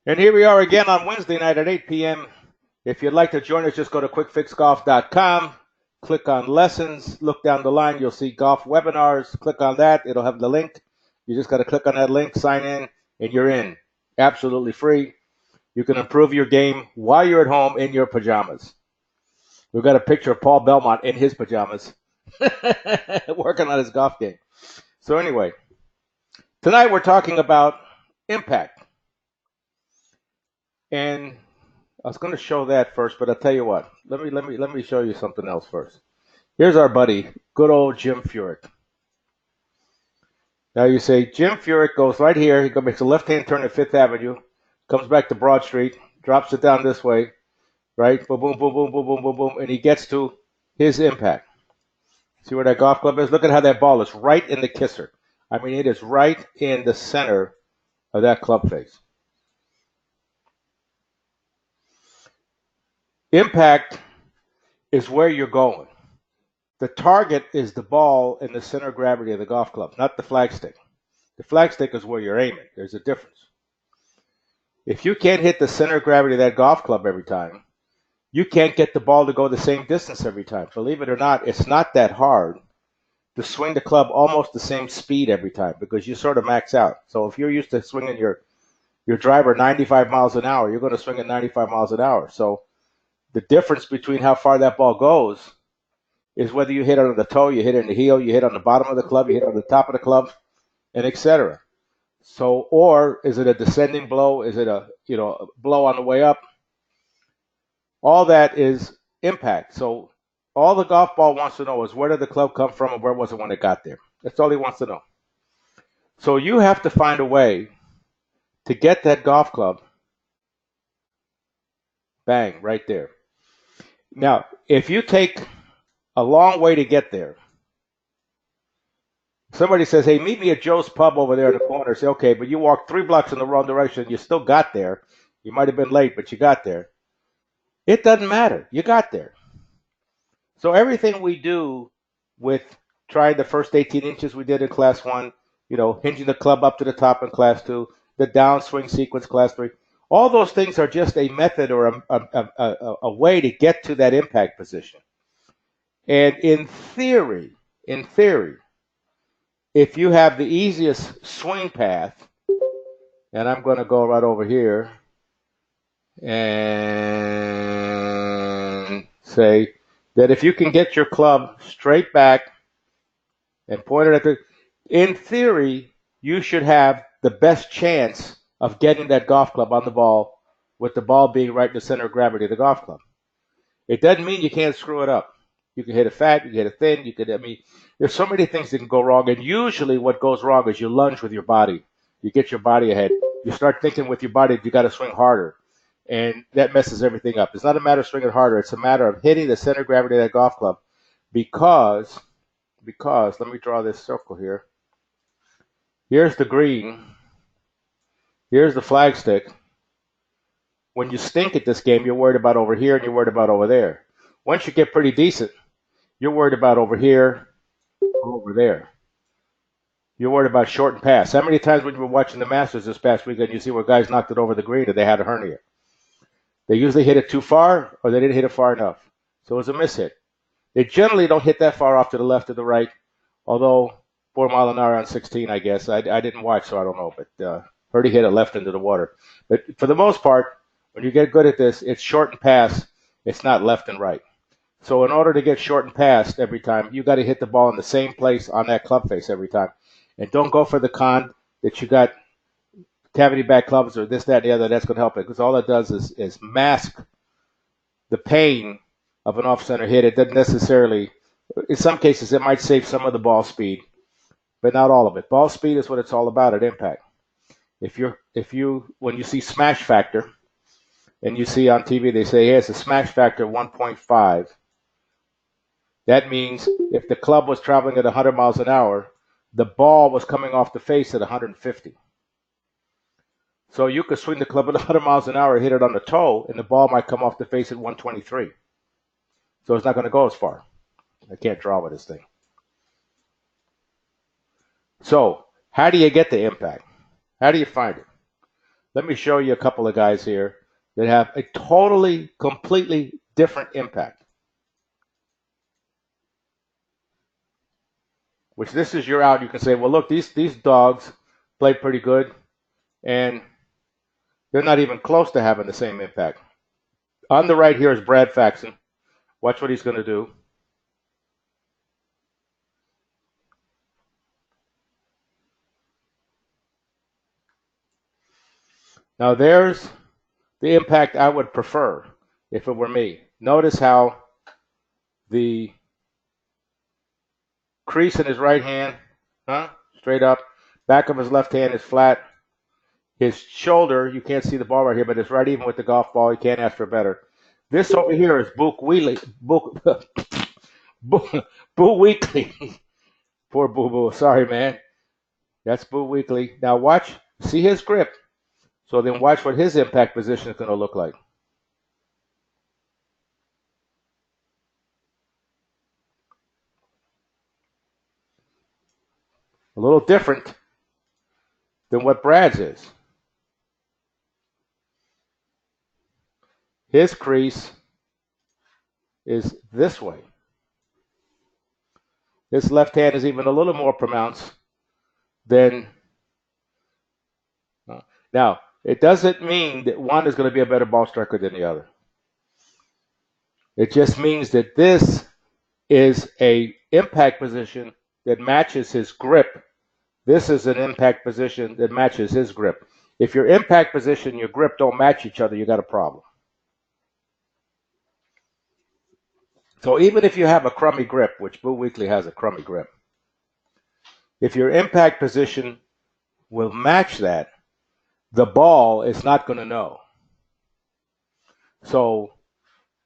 And here we are again on Wednesday night at 8 p.m. If you'd like to join us, just go to quickfixgolf.com, click on lessons, look down the line, you'll see golf webinars. Click on that, it'll have the link. You just got to click on that link, sign in, and you're in. Absolutely free. You can improve your game while you're at home in your pajamas. We've got a picture of Paul Belmont in his pajamas working on his golf game. So anyway, tonight we're talking about impact. And I was going to show that first, but I'll tell you what. Let me show you something else first. Here's our buddy, good old Jim Furyk. Now you say Jim Furyk goes right here. He makes a left-hand turn at Fifth Avenue, comes back to Broad Street, drops it down this way, right? Boom, boom, boom, boom, boom, boom, boom, boom, and he gets to his impact. See where that golf club is? Look at how that ball is right in the kisser. I mean, it is right in the center of that club face. Impact is where you're going. The target is the ball in the center of gravity of the golf club, not the flagstick. The flagstick is where you're aiming. There's a difference. If you can't hit the center of gravity of that golf club every time, you can't get the ball to go the same distance every time. Believe it or not, it's not that hard to swing the club almost the same speed every time because you sort of max out. So if you're used to swinging your driver 95 miles an hour, you're going to swing at 95 miles an hour. So the difference between how far that ball goes is whether you hit it on the toe, you hit it in the heel, you hit on the bottom of the club, you hit on the top of the club, and etc. So, or is it a descending blow? Is it a blow on the way up? All that is impact. So all the golf ball wants to know is where did the club come from and where was it when it got there? That's all he wants to know. So you have to find a way to get that golf club, bang, right there. Now, if you take a long way to get there, somebody says, hey, meet me at Joe's Pub over there in the corner. Say, okay, but you walked 3 blocks in the wrong direction. You still got there. You might have been late, but you got there. It doesn't matter. You got there. So everything we do with trying the first 18 inches we did in class 1, hinging the club up to the top in class 2, the downswing sequence class 3, all those things are just a method or a way to get to that impact position. And in theory, if you have the easiest swing path, and I'm going to go right over here and say that if you can get your club straight back and point it at in theory, you should have the best chance of getting that golf club on the ball with the ball being right in the center of gravity of the golf club. It doesn't mean you can't screw it up. You can hit it fat, you can hit it thin, there's so many things that can go wrong, and usually what goes wrong is you lunge with your body. You get your body ahead. You start thinking with your body, you got to swing harder, and that messes everything up. It's not a matter of swinging harder. It's a matter of hitting the center of gravity of that golf club because let me draw this circle here. Here's the green. Here's the flagstick. When you stink at this game, you're worried about over here and you're worried about over there. Once you get pretty decent, you're worried about over here or over there. You're worried about short and pass. How many times when you were watching the Masters this past weekend, you see where guys knocked it over the green and they had a hernia? They usually hit it too far or they didn't hit it far enough. So it was a mishit. They generally don't hit that far off to the left or the right, although 4 mile an hour on 16, I guess. I didn't watch, so I don't know, but heard he hit it left into the water. But for the most part, when you get good at this, it's short and pass. It's not left and right. So in order to get short and passed every time, you got to hit the ball in the same place on that club face every time. And don't go for the con that you got cavity back clubs or this, that, and the other. That's going to help it because all it does is mask the pain of an off-center hit. It doesn't necessarily, in some cases, it might save some of the ball speed, but not all of it. Ball speed is what it's all about at impact. When you see smash factor, and you see on TV, they say, hey, it's a smash factor of 1.5. That means if the club was traveling at 100 miles an hour, the ball was coming off the face at 150. So you could swing the club at 100 miles an hour, hit it on the toe, and the ball might come off the face at 123. So it's not going to go as far. I can't draw with this thing. So how do you get the impact? How do you find it? Let me show you a couple of guys here that have a totally, completely different impact. Which this is your out. You can say, well, look, these dogs play pretty good, and they're not even close to having the same impact. On the right here is Brad Faxon. Watch what he's going to do. Now there's the impact I would prefer if it were me. Notice how the crease in his right hand, straight up. Back of his left hand is flat. His shoulder, you can't see the ball right here, but it's right even with the golf ball. You can't ask for better. This over here is Boo Weekly. Poor Boo Boo. Sorry, man. That's Boo Weekly. Now watch, see his grip. So then watch what his impact position is going to look like. A little different than what Brad's is. His crease is this way. His left hand is even a little more pronounced than. Now, it doesn't mean that one is going to be a better ball striker than the other. It just means that this is a impact position that matches his grip. This is an impact position that matches his grip. If your impact position and your grip don't match each other, you got a problem. So even if you have a crummy grip, which Boo Weekly has a crummy grip, if your impact position will match that, the ball is not going to know. So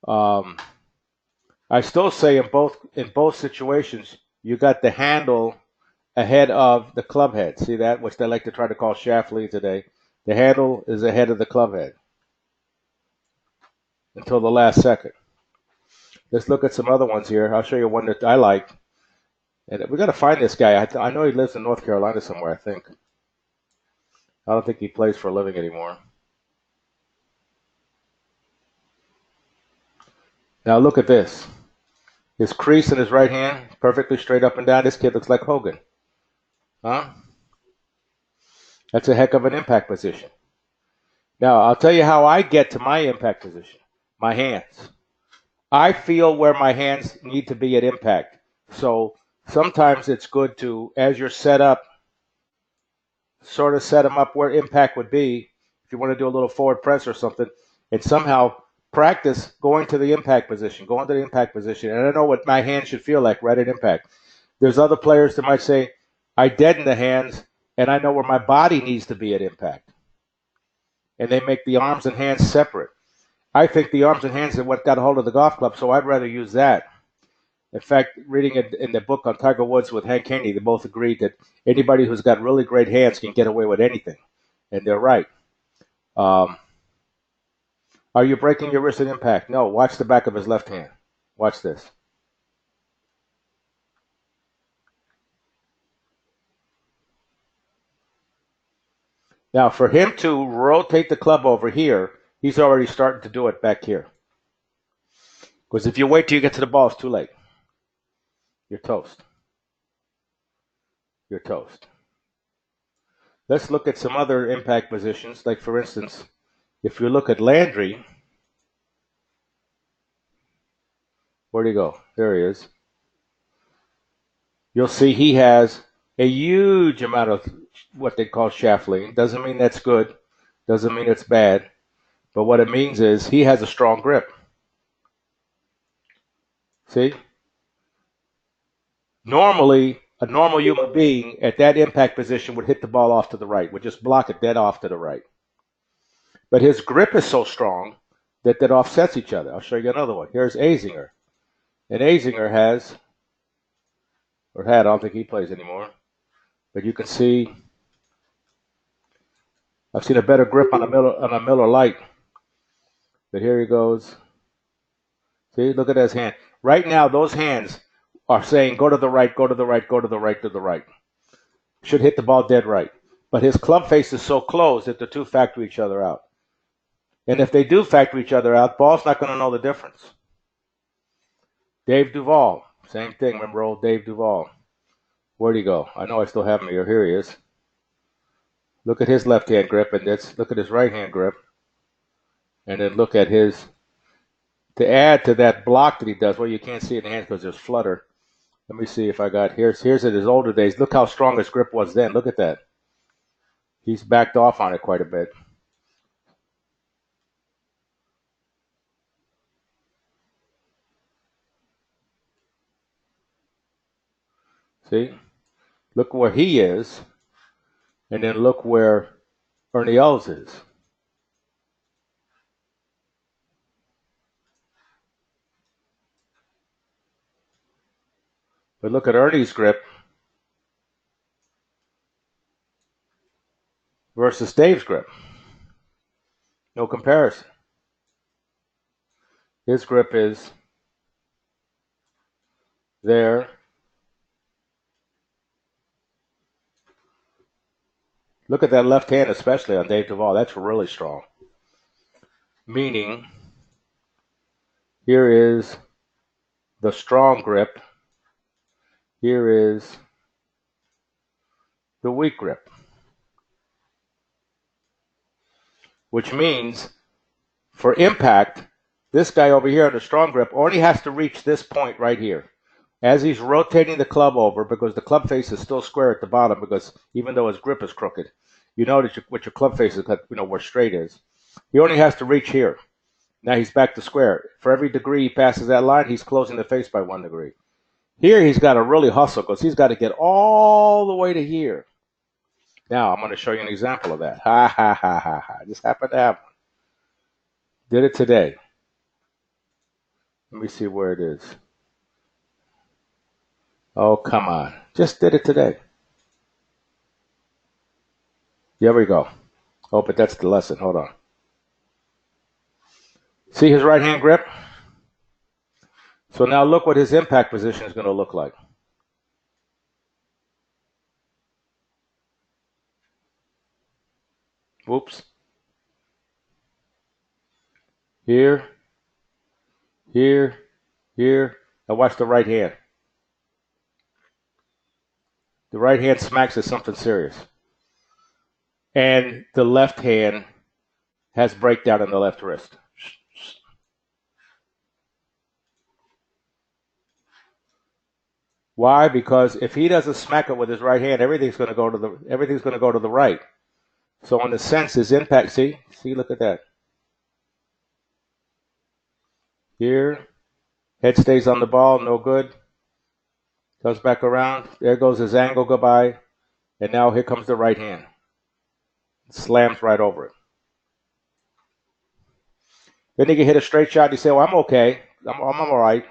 I still say in both situations, you got the handle ahead of the club head. See that? Which they like to try to call shaft lead today. The handle is ahead of the club head until the last second. Let's look at some other ones here. I'll show you one that I like. And we got to find this guy. I know he lives in North Carolina somewhere, I think. I don't think he plays for a living anymore. Now look at this. His crease in his right hand, perfectly straight up and down. This kid looks like Hogan. Huh? That's a heck of an impact position. Now, I'll tell you how I get to my impact position. My hands. I feel where my hands need to be at impact. So sometimes it's good to, as you're set up, sort of set them up where impact would be. If you want to do a little forward press or something, and somehow practice going to the impact position, and I know what my hand should feel like right at impact. There's other players that might say, I deaden the hands, and I know where my body needs to be at impact. And they make the arms and hands separate. I think the arms and hands are what got a hold of the golf club, so I'd rather use that. In fact, reading it in the book on Tiger Woods with Hank Haney, they both agreed that anybody who's got really great hands can get away with anything. And they're right. Are you breaking your wrist at impact? No. Watch the back of his left hand. Watch this. Now, for him to rotate the club over here, he's already starting to do it back here. Because if you wait till you get to the ball, it's too late. You're toast. You're toast. Let's look at some other impact positions. Like, for instance, if you look at Landry, where'd he go? There he is. You'll see he has a huge amount of what they call shaft lean. Doesn't mean that's good. Doesn't mean it's bad. But what it means is he has a strong grip. See? Normally, a normal human being at that impact position would hit the ball off to the right, would just block it dead off to the right. But his grip is so strong that offsets each other. I'll show you another one. Here's Azinger. And Azinger has, or had, I don't think he plays anymore, but you can see, I've seen a better grip on a Miller Lite. But here he goes. See, look at his hand. Right now, those hands are saying, go to the right, go to the right, go to the right, to the right. Should hit the ball dead right. but his club face is so close that the two factor each other out. And if they do factor each other out, ball's not going to know the difference. Dave Duvall, same thing. Remember old Dave Duvall? Where'd he go? I know I still have him here. Here he is. Look at his left-hand grip, and look at his right-hand grip. And then look at his, to add to that block that he does, well, you can't see it in the hands because there's flutter. Let me see if I got, here's at his older days. Look how strong his grip was then. Look at that. He's backed off on it quite a bit. See? Look where he is, and then look where Ernie Els is. But look at Ernie's grip versus Dave's grip. No comparison. His grip is there. Look at that left hand, especially on Dave Duvall. That's really strong. Meaning, here is the strong grip. Here is the weak grip. Which means, for impact, this guy over here on the strong grip only has to reach this point right here. As he's rotating the club over, because the club face is still square at the bottom, because even though his grip is crooked, you notice what your club face is, where straight is. He only has to reach here. Now he's back to square. For every degree he passes that line, he's closing the face by 1 degree. Here he's got to really hustle, because he's got to get all the way to here. Now I'm going to show you an example of that. Ha, ha, ha, ha, ha. Just happened to have one. Did it today. Let me see where it is. Oh, come on. Just did it today. There we go. Oh, but that's the lesson. Hold on. See his right hand grip? So now look what his impact position is going to look like. Whoops. Here. Here. Here. Now watch the right hand. The right hand smacks at something serious. And the left hand has breakdown in the left wrist. Why? Because if he doesn't smack it with his right hand, everything's going to go to the right. So in a sense, his impact. See, look at that. Here, head stays on the ball, no good. Comes back around. There goes his angle. Goodbye. And now here comes the right hand. Slams right over it. Then he can hit a straight shot. You say, well, I'm okay. I'm all right.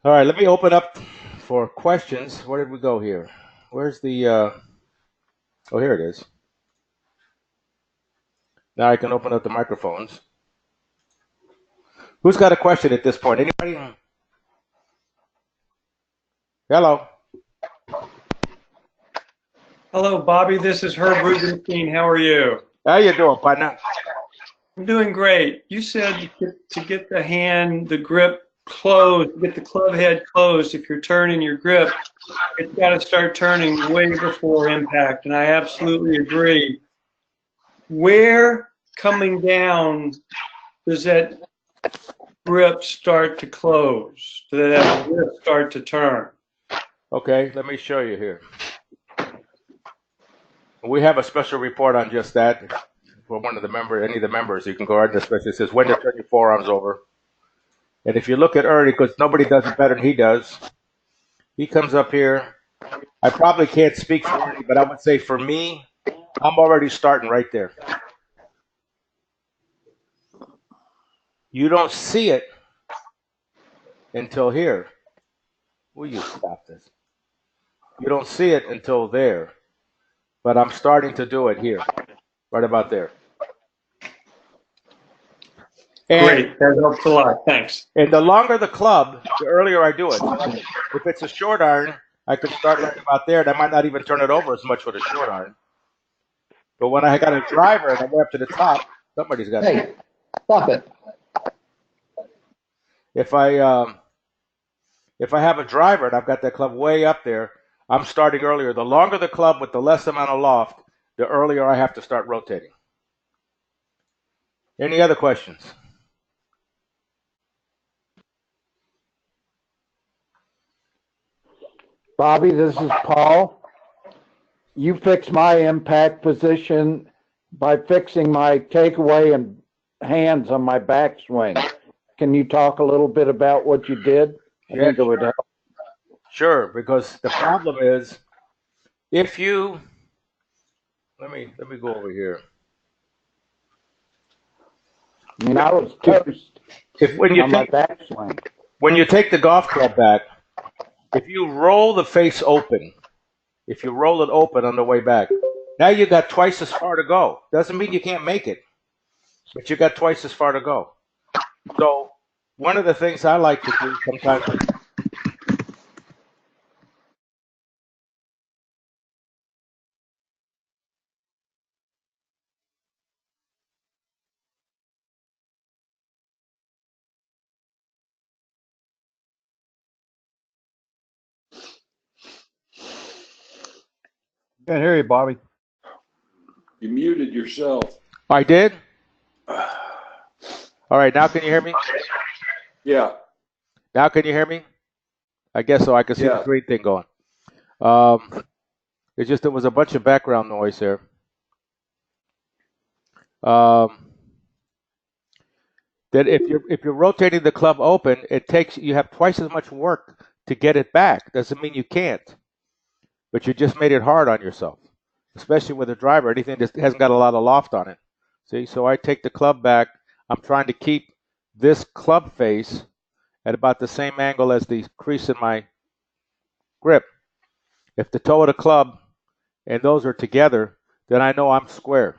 All right, let me open up for questions. Where did we go here? Where's the, oh, here it is. Now I can open up the microphones. Who's got a question at this point? Anybody? Hello. Hello, Bobby. This is Herb Rubenstein. How are you? How you doing, partner? I'm doing great. You said to get the hand, the grip closed, get the club head closed. If you're turning your grip, it's got to start turning way before impact, and I absolutely agree. Where coming down does that grip start to close? Does that grip start to turn? Okay, let me show you here. We have a special report on just that for any of the members. You can go right to the special. It says when to turn your forearms over. And if you look at Ernie, because nobody does it better than he does, he comes up here. I probably can't speak for Ernie, but I would say for me, I'm already starting right there. You don't see it until here. Will you stop this? You don't see it until there. But I'm starting to do it here, right about there. And, great, that helps a lot. Thanks. And the longer the club, the earlier I do it. If it's a short iron, I can start right about there, and I might not even turn it over as much with a short iron. But when I got a driver and I go up to the top, somebody's got. Hey, stop it. If I have a driver and I've got that club way up there, I'm starting earlier. The longer the club with the less amount of loft, the earlier I have to start rotating. Any other questions? Bobby, this is Paul. You fix my impact position by fixing my takeaway and hands on my backswing. Can you talk a little bit about what you did? I think it would help. Sure, because the problem is if you let me go over here. I mean, I was toast When you on my backswing. when you take the golf club back, if you roll the face open, if you roll it open on the way back, now you got twice as far to go. Doesn't mean you can't make it, but you got twice as far to go. So one of the things I like to do sometimes. Can't hear you, Bobby. You muted yourself. I did? All right, now can you hear me? Yeah. Now can you hear me? I guess so. I can see Yeah. the green thing going. It's just there was a bunch of background noise there. That if you're rotating the club open, you have twice as much work to get it back. Doesn't mean you can't, but you just made it hard on yourself, especially with a driver. Anything that hasn't got a lot of loft on it. See, so I take the club back. I'm trying to keep this club face at about the same angle as the crease in my grip. If the toe of the club and those are together, then I know I'm square.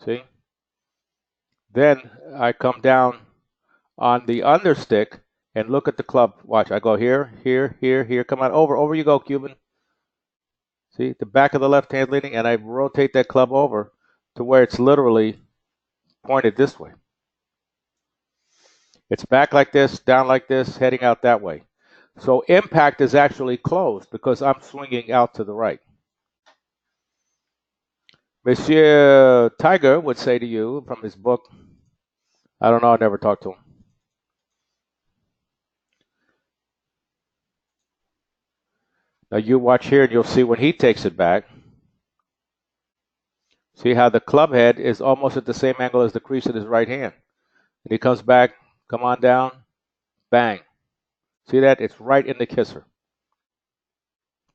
See? Then I come down on the understick and look at the club. Watch, I go here, here, here, here. Come on, over you go, Cuban. See, the back of the left hand leaning, and I rotate that club over to where it's literally pointed this way. It's back like this, down like this, heading out that way. So impact is actually closed because I'm swinging out to the right. Monsieur Tiger would say to you from his book, I don't know, I never talked to him. Now you watch here and you'll see when he takes it back. See how the club head is almost at the same angle as the crease of his right hand. And he comes back, come on down, bang. See that? It's right in the kisser.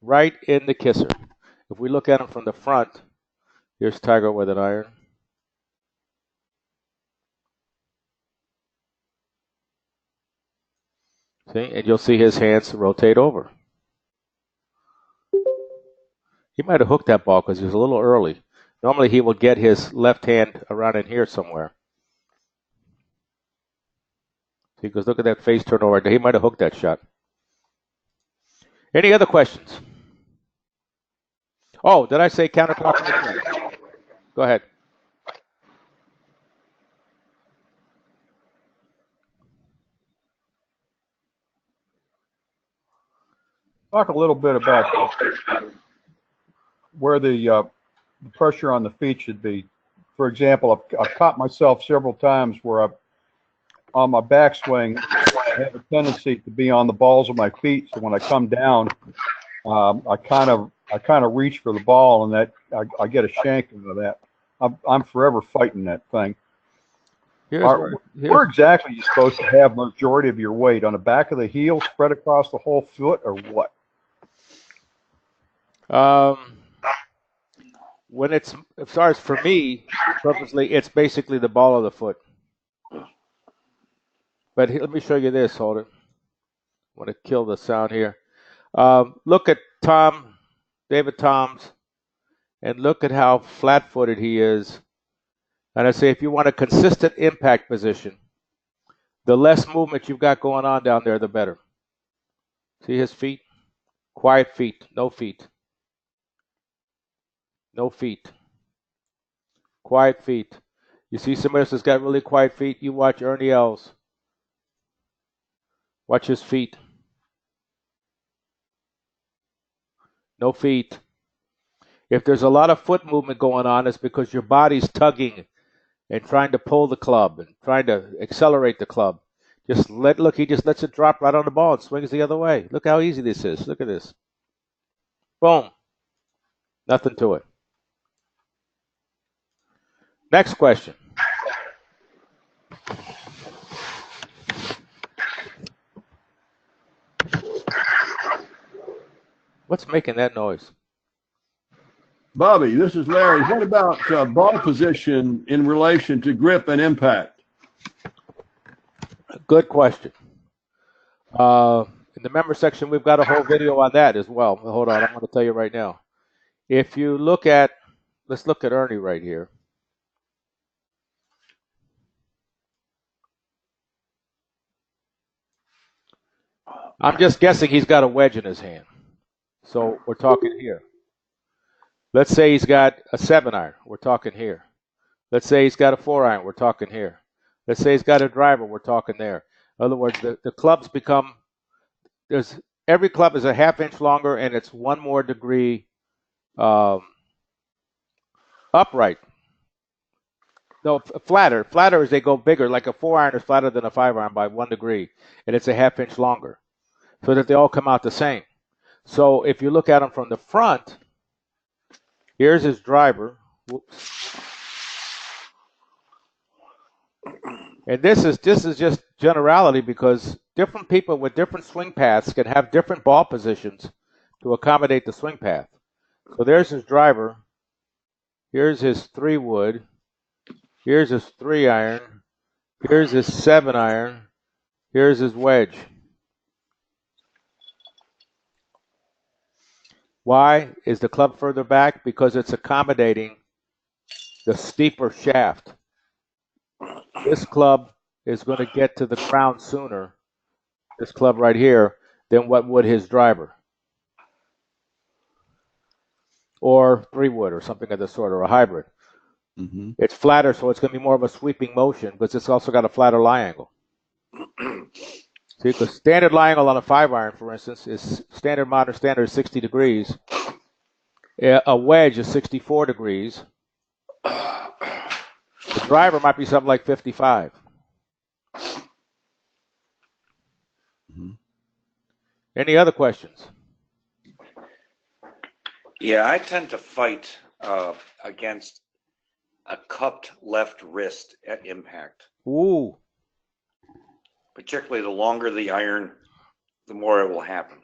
Right in the kisser. If we look at him from the front, here's Tiger with an iron. See, and you'll see his hands rotate over. He might have hooked that ball because he was a little early. Normally he will get his left hand around in here somewhere. See, because look at that face turnover. He might have hooked that shot. Any other questions? Oh, did I say counterclockwise? Go ahead. Talk a little bit about where the pressure on the feet should be. For example, I've caught myself several times where on my backswing, I have a tendency to be on the balls of my feet. So when I come down, I kind of reach for the ball, and that I get a shank into that. I'm forever fighting that thing. Where exactly are you supposed to have majority of your weight? On the back of the heel, spread across the whole foot, or what? When it's, as far as for me, purposely, it's basically the ball of the foot. But let me show you this. Hold it. I want to kill the sound here. Look at David Toms, and look at how flat-footed he is. And I say, if you want a consistent impact position, the less movement you've got going on down there, the better. See his feet? Quiet feet, no feet. No feet. Quiet feet. You see somebody else that's got really quiet feet? You watch Ernie Els. Watch his feet. No feet. If there's a lot of foot movement going on, it's because your body's tugging and trying to pull the club and trying to accelerate the club. Look, he just lets it drop right on the ball and swings the other way. Look how easy this is. Look at this. Boom. Nothing to it. Next question. What's making that noise? Bobby, this is Larry. What about ball position in relation to grip and impact? Good question. In the member section, we've got a whole video on that as well. Hold on, I'm going to tell you right now. If you look at, let's look at Ernie right here. I'm just guessing he's got a wedge in his hand. So we're talking here. Let's say he's got a 7-iron. We're talking here. Let's say he's got a 4-iron. We're talking here. Let's say he's got a driver. We're talking there. In other words, the clubs become, every club is a ½ inch longer and it's 1 more degree upright. No, flatter. Flatter is they go bigger. Like a 4-iron is flatter than a 5-iron by 1 degree, and it's a ½ inch longer, so that they all come out the same. So if you look at them from the front, here's his driver. Whoops. And this is just generality because different people with different swing paths can have different ball positions to accommodate the swing path. So there's his driver. Here's his 3-wood. Here's his 3-iron. Here's his 7-iron. Here's his wedge. Why is the club further back? Because it's accommodating the steeper shaft. This club is going to get to the ground sooner, this club right here, than what would his driver. Or 3-wood or something of the sort, or a hybrid. Mm-hmm. It's flatter, so it's going to be more of a sweeping motion, because it's also got a flatter lie angle. See, because standard lie angle on a 5-iron, for instance, is standard modern standard is 60 degrees. A wedge is 64 degrees. The driver might be something like 55. Mm-hmm. Any other questions? Yeah, I tend to fight against a cupped left wrist at impact. Ooh. Particularly the longer the iron, the more it will happen.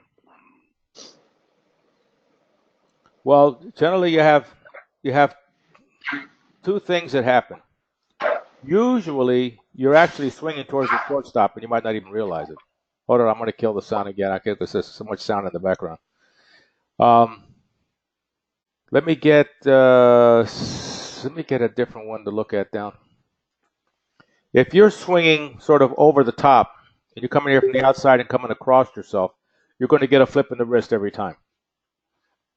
Well, generally you have 2 things that happen. Usually you're actually swinging towards the shortstop and you might not even realize it. Hold on, I'm going to kill the sound again. Because there's so much sound in the background. Let me get a different one to look at down. If you're swinging sort of over the top and you're coming here from the outside and coming across yourself, you're going to get a flip in the wrist every time.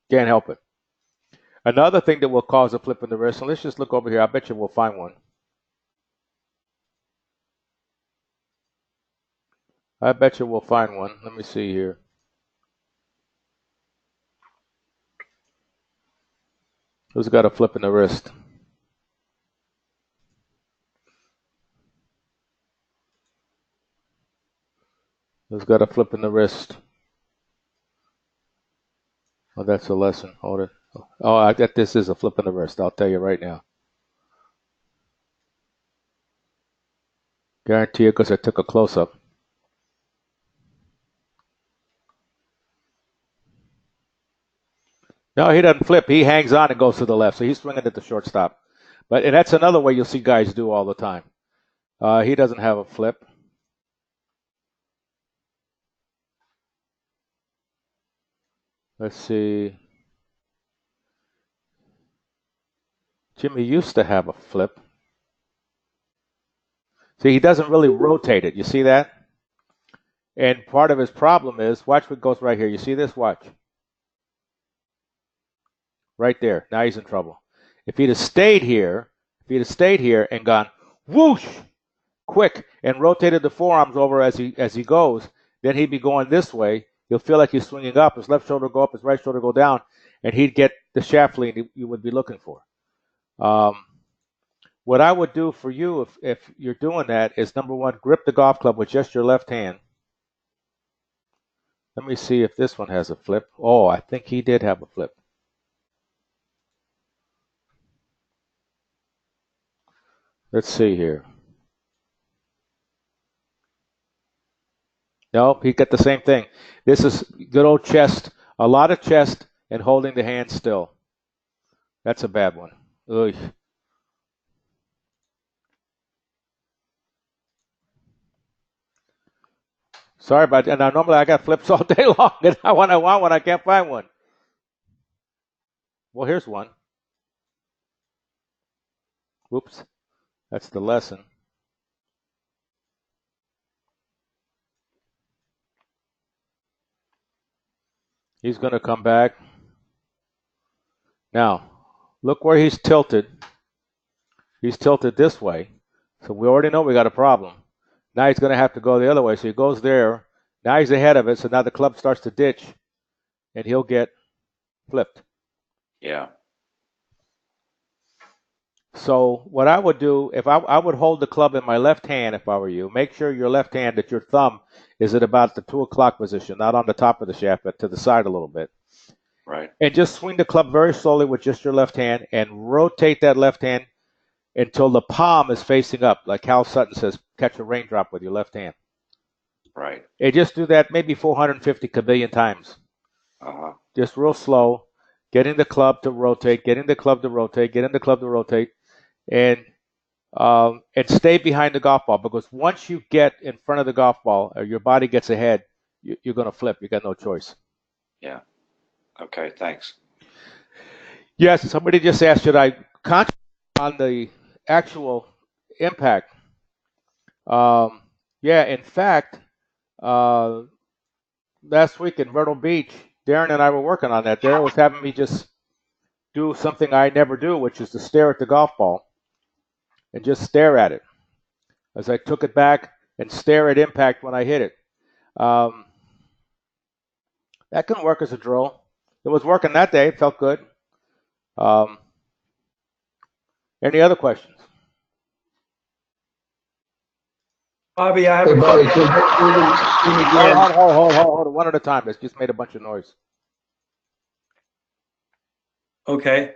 Can't help it. Another thing that will cause a flip in the wrist, and let's just look over here. I bet you we'll find one. I bet you we'll find one. Let me see here. Who's got a flip in the wrist? Who's got a flip in the wrist? Oh, that's a lesson. Hold it. Oh, I bet this is a flip in the wrist. I'll tell you right now. Guarantee it because I took a close-up. No, he doesn't flip. He hangs on and goes to the left. So he's swinging at the shortstop. And that's another way you'll see guys do all the time. He doesn't have a flip. Let's see. Jimmy used to have a flip. See, he doesn't really rotate it. You see that? And part of his problem is, watch what goes right here. You see this? Watch. Right there. Now he's in trouble. If he'd have stayed here and gone whoosh, quick, and rotated the forearms over as he goes, then he'd be going this way. He'll feel like he's swinging up. His left shoulder go up, his right shoulder go down, and he'd get the shaft lean you would be looking for. What I would do for you if you're doing that is, number one, grip the golf club with just your left hand. Let me see if this one has a flip. Oh, I think he did have a flip. Let's see here. No, he got the same thing. This is good old chest, a lot of chest and holding the hand still. That's a bad one. Ugh. Sorry about that. Now, normally I got flips all day long, and I want one, I can't find one. Well, here's one. Whoops. That's the lesson. He's going to come back. Now, look where he's tilted. He's tilted this way. So we already know we got a problem. Now he's going to have to go the other way. So he goes there. Now he's ahead of it. So now the club starts to ditch, and he'll get flipped. Yeah. So what I would do, if I would hold the club in my left hand if I were you, make sure your left hand, that your thumb is at about the 2 o'clock position, not on the top of the shaft, but to the side a little bit. Right. And just swing the club very slowly with just your left hand and rotate that left hand until the palm is facing up. Like Hal Sutton says, catch a raindrop with your left hand. Right. And just do that maybe 450 kabillion times. Uh-huh. Just real slow, getting the club to rotate, getting the club to rotate, getting the club to rotate. And stay behind the golf ball, because once you get in front of the golf ball or your body gets ahead, you're going to flip. You got no choice. Yeah. Okay. Thanks. Yes. Somebody just asked, should I concentrate on the actual impact? Yeah. In fact, last week in Myrtle Beach, Darren and I were working on that. Darren was having me just do something I never do, which is to stare at the golf ball. And just stare at it as I took it back and stare at impact when I hit it. That can work as a drill. It was working that day. It felt good. Any other questions? Bobby, I have Hey, a Bobby, question. Hold on. One at a time. This just made a bunch of noise. Okay.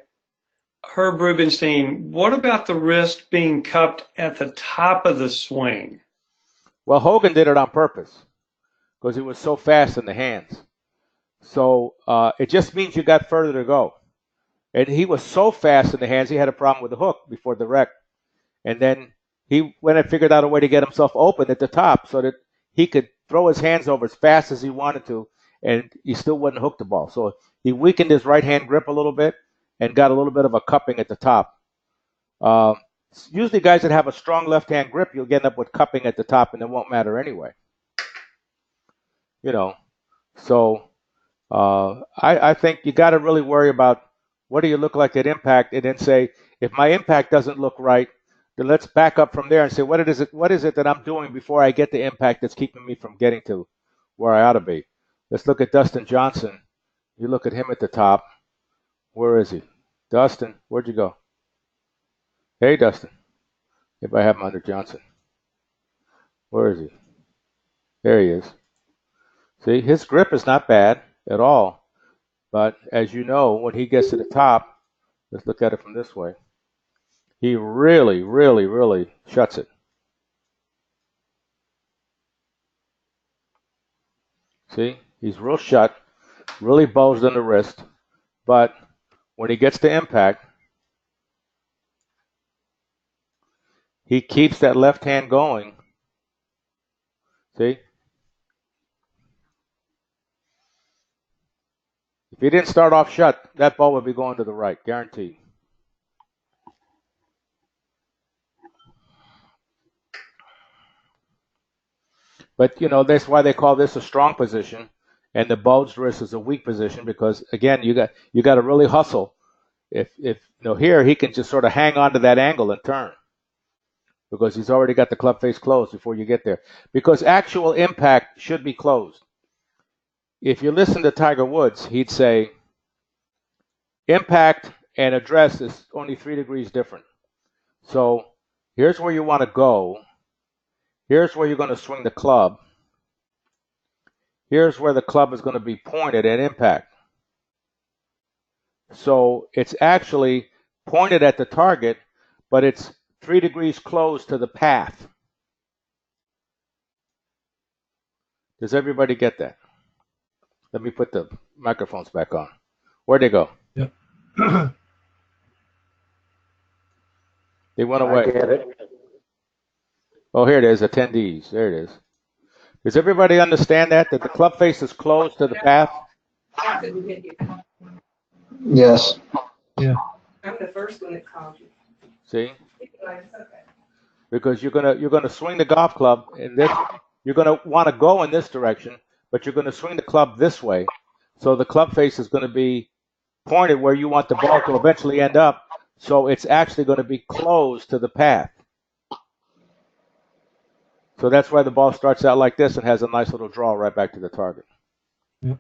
Herb Rubenstein, what about the wrist being cupped at the top of the swing? Well, Hogan did it on purpose because he was so fast in the hands. So it just means you got further to go. And he was so fast in the hands, he had a problem with the hook before the wreck. And then he went and figured out a way to get himself open at the top so that he could throw his hands over as fast as he wanted to, and he still wouldn't hook the ball. So he weakened his right hand grip a little bit and got a little bit of a cupping at the top. Usually guys that have a strong left hand grip, you'll end up with cupping at the top, and it won't matter anyway. You know, so I think you got to really worry about what do you look like at impact, and then say, if my impact doesn't look right, then let's back up from there and say, what is it that I'm doing before I get the impact that's keeping me from getting to where I ought to be? Let's look at Dustin Johnson. You look at him at the top. Where is he? Dustin, where'd you go? Hey, Dustin. If I have him under Johnson. Where is he? There he is. See, his grip is not bad at all. But as you know, when he gets to the top, let's look at it from this way. He really, really, really shuts it. See, he's real shut, really bulged in the wrist. But when he gets to impact, he keeps that left hand going. See? If he didn't start off shut, that ball would be going to the right, guaranteed. But that's why they call this a strong position, and the bulged wrist is a weak position because again you got to really hustle. If here he can just sort of hang on to that angle and turn because he's already got the club face closed before you get there. Because actual impact should be closed. If you listen to Tiger Woods, he'd say impact and address is only 3 degrees different. So here's where you want to go. Here's where you're going to swing the club. Here's where the club is going to be pointed at impact. So it's actually pointed at the target, but it's 3 degrees closed to the path. Does everybody get that? Let me put the microphones back on. Where'd they go? Yep. They went away. I get it. Oh, here it is, attendees. There it is. Does everybody understand that the club face is closed to the path? Yes. Yeah. I'm the first one that called you. See? It's okay. Because you're gonna swing the golf club in this. You're gonna want to go in this direction, but you're gonna swing the club this way. So the club face is going to be pointed where you want the ball to eventually end up. So it's actually going to be closed to the path. So that's why the ball starts out like this and has a nice little draw right back to the target. Yep.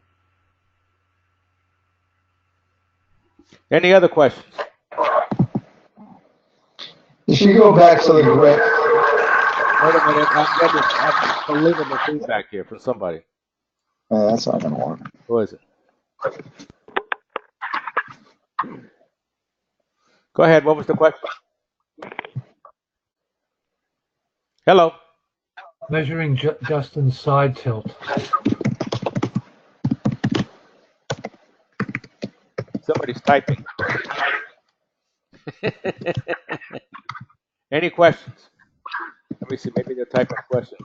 Any other questions? If you go back to the grip, Wait a minute. I'm getting unbelievable feedback here from somebody. that's not going to work. Who is it? Go ahead. What was the question? Hello. Measuring Justin's side tilt. Somebody's typing. Any questions? Let me see. Maybe they're typing a question.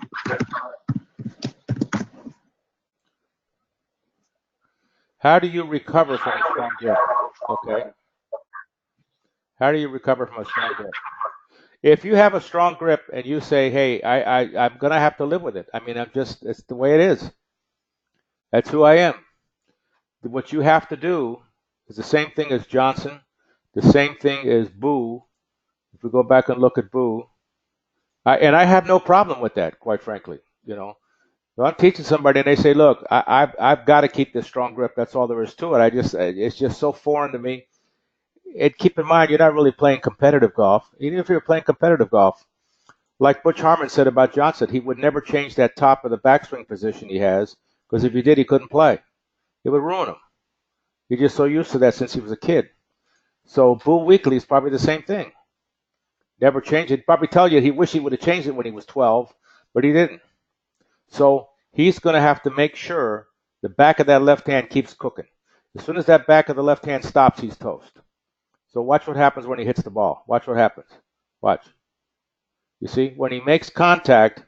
How do you recover from a strong grip? Okay. How do you recover from a strong grip? If you have a strong grip and you say, hey, I'm going to have to live with it. I mean, it's the way it is. That's who I am. What you have to do is the same thing as Johnson, the same thing as Boo. If we go back and look at Boo, and I have no problem with that, quite frankly. If I'm teaching somebody and they say, look, I've got to keep this strong grip. That's all there is to it. It's just so foreign to me. And keep in mind, you're not really playing competitive golf. Even if you're playing competitive golf, like Butch Harmon said about Johnson, he would never change that top of the backswing position he has, because if he did, he couldn't play. It would ruin him. He's just so used to that since he was a kid. So Boo Weekley is probably the same thing. Never changed it. He'd probably tell you he wished he would have changed it when he was 12, but he didn't. So he's going to have to make sure the back of that left hand keeps cooking. As soon as that back of the left hand stops, he's toast. So watch what happens when he hits the ball. Watch what happens. Watch. You see, when he makes contact,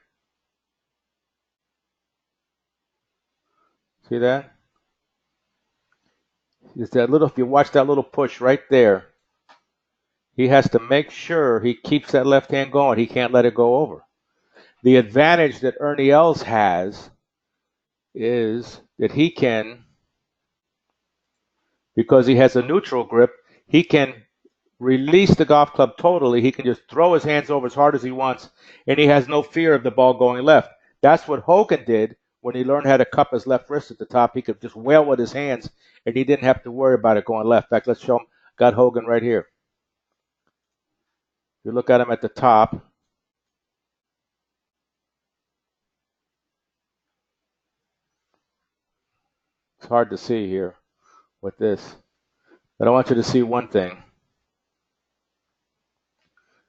see that? Is that little? If you watch that little push right there, he has to make sure he keeps that left hand going. He can't let it go over. The advantage that Ernie Els has is that he can, because he has a neutral grip, he can release the golf club totally. He can just throw his hands over as hard as he wants, and he has no fear of the ball going left. That's what Hogan did when he learned how to cup his left wrist at the top. He could just wail with his hands, and he didn't have to worry about it going left. In fact, let's show him. Got Hogan right here. You look at him at the top. It's hard to see here with this, but I want you to see one thing. I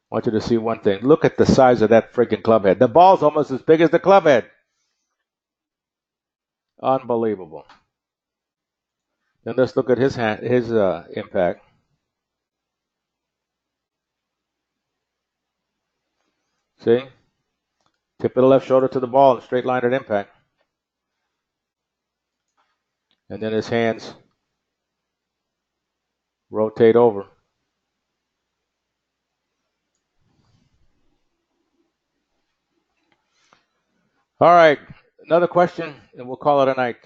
want you to see one thing. Look at the size of that freaking club head. The ball's almost as big as the club head. Unbelievable. Then let's look at his impact. See? Tip of the left shoulder to the ball and straight line at impact. And then his hands rotate over. All right. Another question, and we'll call it a night.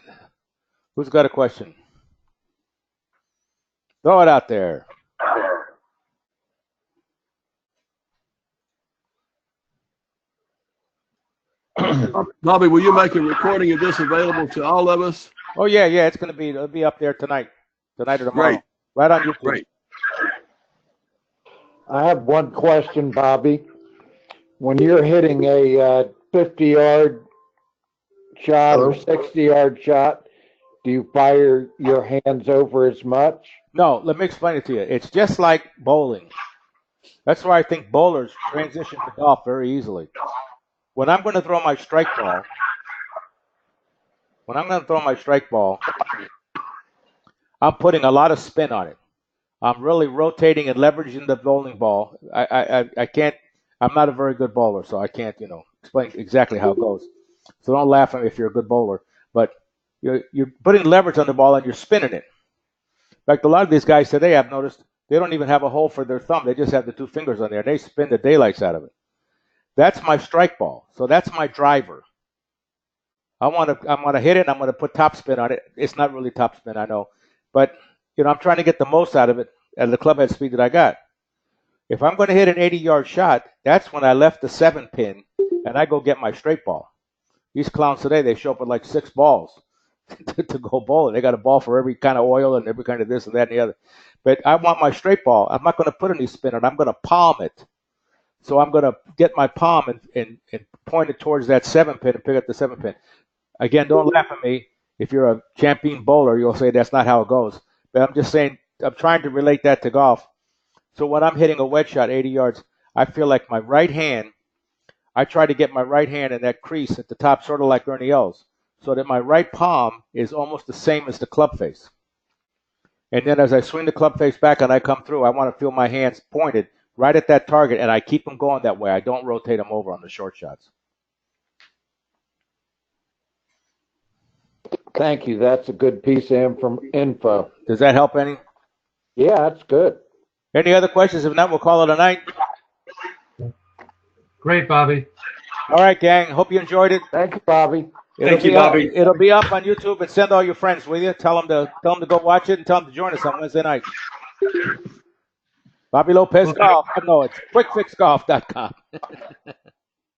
Who's got a question? Throw it out there. Bobby, will you make a recording of this available to all of us? Oh yeah, it'll be up there tonight or tomorrow, Great. right on YouTube. Great. I have one question, Bobby. When you're hitting a 50-yard shot or 60-yard shot, do you fire your hands over as much? No, let me explain it to you. It's just like bowling. That's why I think bowlers transition to golf very easily. When I'm going to throw my strike ball, I'm putting a lot of spin on it. I'm really rotating and leveraging the bowling ball. I can't. I'm not a very good bowler, so I can't, explain exactly how it goes. So don't laugh at me if you're a good bowler. But you're putting leverage on the ball and you're spinning it. In fact, a lot of these guys today, I've noticed, they don't even have a hole for their thumb. They just have the two fingers on there, and they spin the daylights out of it. That's my strike ball. So that's my driver. I'm gonna hit it. And I'm gonna put top spin on it. It's not really top spin, I know, but I'm trying to get the most out of it at the club head speed that I got. If I'm going to hit an 80-yard shot, that's when I left the 7-pin and I go get my straight ball. These clowns today, they show up with like 6 balls to go bowling. They got a ball for every kind of oil and every kind of this and that and the other. But I want my straight ball. I'm not going to put any spin on it. I'm going to palm it. So I'm going to get my palm and point it towards that 7-pin and pick up the 7-pin. Again, don't laugh at me. If you're a champion bowler, you'll say that's not how it goes. But I'm just saying, I'm trying to relate that to golf. So when I'm hitting a wedge shot 80 yards, I feel like my right hand, I try to get my right hand in that crease at the top, sort of like Ernie Els, so that my right palm is almost the same as the club face. And then as I swing the club face back and I come through, I want to feel my hands pointed right at that target, and I keep them going that way. I don't rotate them over on the short shots. Thank you. That's a good piece of info. Does that help any? Yeah, that's good. Any other questions? If not, we'll call it a night. Great, Bobby. All right, gang. Hope you enjoyed it. Thank you, Bobby. Thank you, Bobby. It'll be up on YouTube, and send all your friends with you. Tell them to go watch it and tell them to join us on Wednesday night. Bobby Lopez Golf. No, it's quickfixgolf.com.